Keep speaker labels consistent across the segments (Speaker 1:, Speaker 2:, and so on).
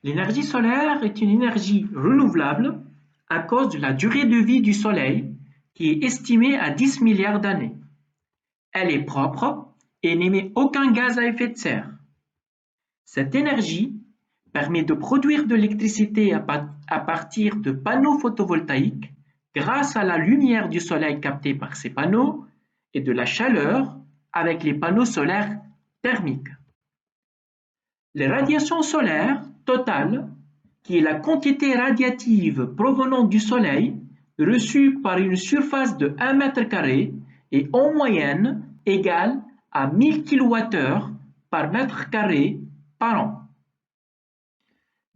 Speaker 1: L'énergie solaire est une énergie renouvelable à cause de la durée de vie du Soleil qui est estimée à 10 milliards d'années. Elle est propre et n'émet aucun gaz à effet de serre. Cette énergie permet de produire de l'électricité à partir de panneaux photovoltaïques grâce à la lumière du Soleil captée par ces panneaux et de la chaleur avec les panneaux solaires thermiques. Les radiations solaires totales, qui est la quantité radiative provenant du Soleil reçue par une surface de 1 mètre carré, est en moyenne égale à 1000 kWh par mètre carré par an.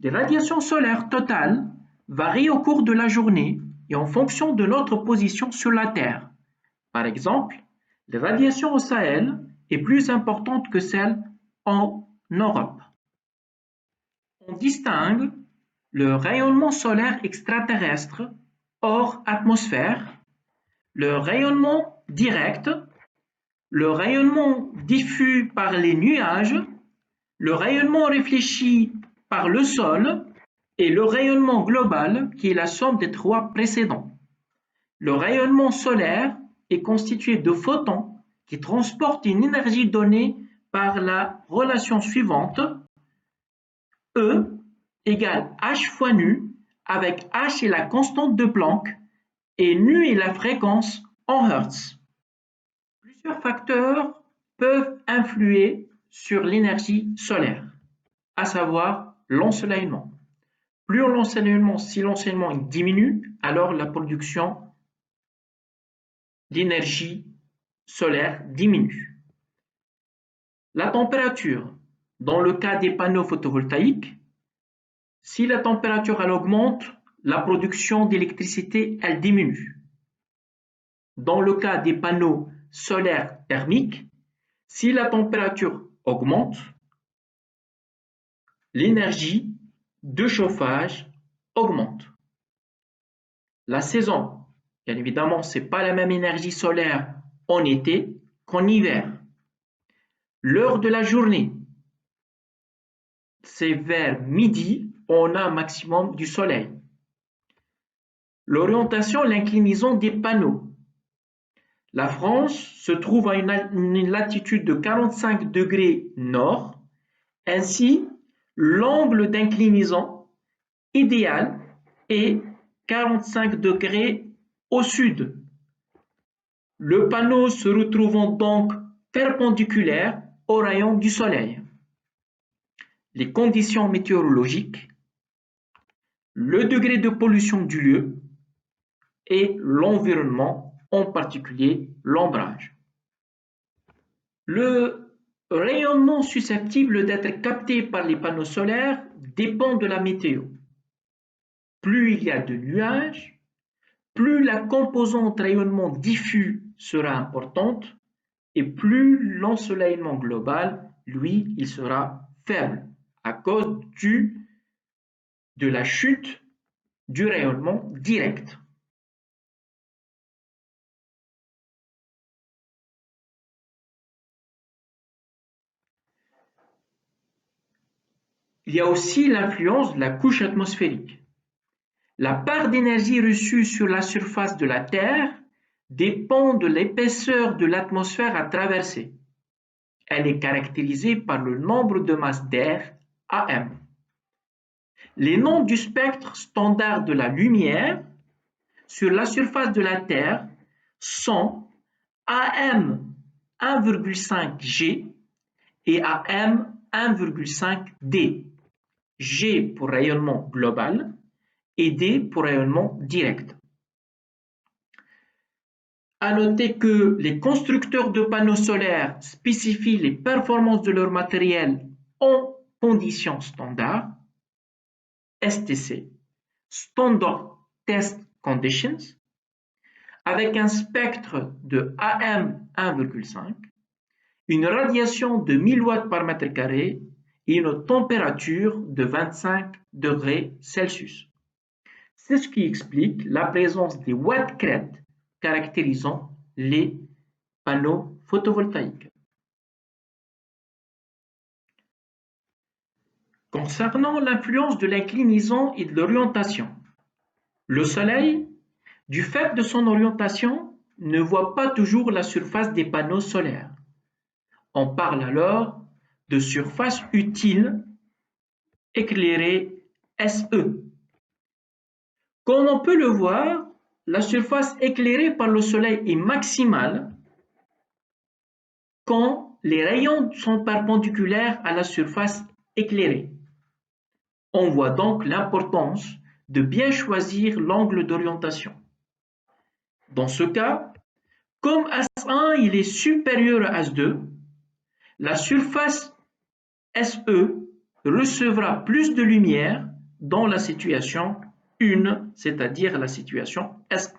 Speaker 1: Les radiations solaires totales varient au cours de la journée et en fonction de notre position sur la Terre. Par exemple, les radiations au Sahel est plus importante que celle en Europe. On distingue le rayonnement solaire extraterrestre hors atmosphère, le rayonnement direct, le rayonnement diffus par les nuages, le rayonnement réfléchi par le sol et le rayonnement global qui est la somme des trois précédents. Le rayonnement solaire est constitué de photons qui transportent une énergie donnée par la relation suivante: E égale H fois nu, avec H est la constante de Planck et nu est la fréquence en Hertz. Plusieurs facteurs peuvent influer sur l'énergie solaire, à savoir l'ensoleillement. Si l'ensoleillement diminue, alors la production d'énergie solaire diminue. La température, dans le cas des panneaux photovoltaïques, si la température elle augmente, la production d'électricité elle diminue. Dans le cas des panneaux solaires thermiques, si la température augmente, l'énergie de chauffage augmente. La saison, bien évidemment, ce n'est pas la même énergie solaire en été qu'en hiver. L'heure de la journée, c'est vers midi, on a un maximum du soleil. L'orientation, l'inclinaison des panneaux. La France se trouve à une latitude de 45 degrés nord. Ainsi, l'angle d'inclinaison idéal est 45 degrés au sud. Le panneau se retrouvant donc perpendiculaire aux rayons du soleil. Les conditions météorologiques, le degré de pollution du lieu et l'environnement, en particulier l'ombrage. Le rayonnement susceptible d'être capté par les panneaux solaires dépend de la météo. Plus il y a de nuages, plus la composante rayonnement diffus sera importante et plus l'ensoleillement global, lui, il sera faible à cause de la chute du rayonnement direct. Il y a aussi l'influence de la couche atmosphérique. La part d'énergie reçue sur la surface de la Terre dépend de l'épaisseur de l'atmosphère à traverser. Elle est caractérisée par le nombre de masses d'air AM. Les noms du spectre standard de la lumière sur la surface de la Terre sont AM 1,5 G et AM 1,5 D. G pour rayonnement global et D pour rayonnement direct. À noter que les constructeurs de panneaux solaires spécifient les performances de leur matériel en conditions standards, STC, Standard Test Conditions, avec un spectre de AM 1,5, une radiation de 1000 watts par mètre carré et une température de 25 degrés Celsius. C'est ce qui explique la présence des watt-crêtes caractérisant les panneaux photovoltaïques. Concernant l'influence de l'inclinaison et de l'orientation, le Soleil, du fait de son orientation, ne voit pas toujours la surface des panneaux solaires. On parle alors de surface utile éclairée SE. Comme on peut le voir, la surface éclairée par le Soleil est maximale quand les rayons sont perpendiculaires à la surface éclairée. On voit donc l'importance de bien choisir l'angle d'orientation. Dans ce cas, comme S1 il est supérieur à S2, la surface SE recevra plus de lumière dans la situation 1, c'est-à-dire la situation S1.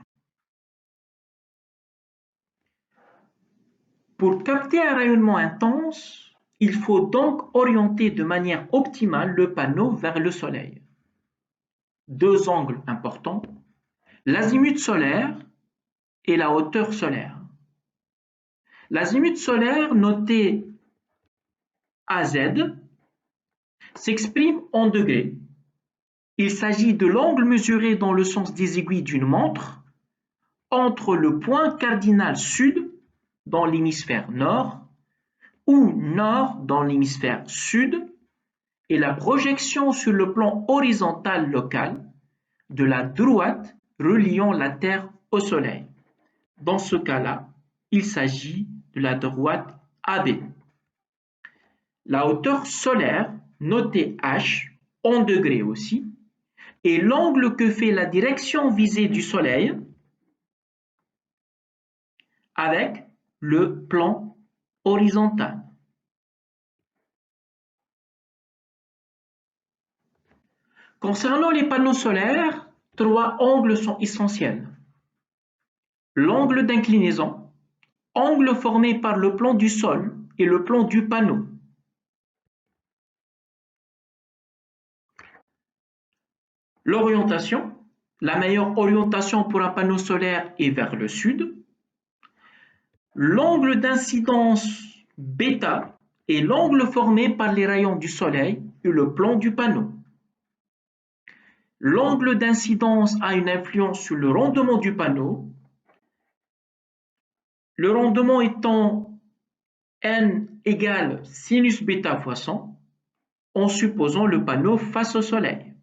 Speaker 1: Pour capter un rayonnement intense, il faut donc orienter de manière optimale le panneau vers le Soleil. Deux angles importants, l'azimut solaire et la hauteur solaire. L'azimut solaire, noté AZ, s'exprime en degrés. Il s'agit de l'angle mesuré dans le sens des aiguilles d'une montre entre le point cardinal sud dans l'hémisphère nord ou nord dans l'hémisphère sud et la projection sur le plan horizontal local de la droite reliant la Terre au Soleil. Dans ce cas-là, il s'agit de la droite AB. La hauteur solaire, notée H, en degrés aussi, est l'angle que fait la direction visée du Soleil avec le plan horizontal. Concernant les panneaux solaires, trois angles sont essentiels. L'angle d'inclinaison, angle formé par le plan du sol et le plan du panneau. L'orientation, la meilleure orientation pour un panneau solaire est vers le sud. L'angle d'incidence β est l'angle formé par les rayons du soleil et le plan du panneau. L'angle d'incidence a une influence sur le rendement du panneau, le rendement étant n égale sinus β fois 100, en supposant le panneau face au soleil.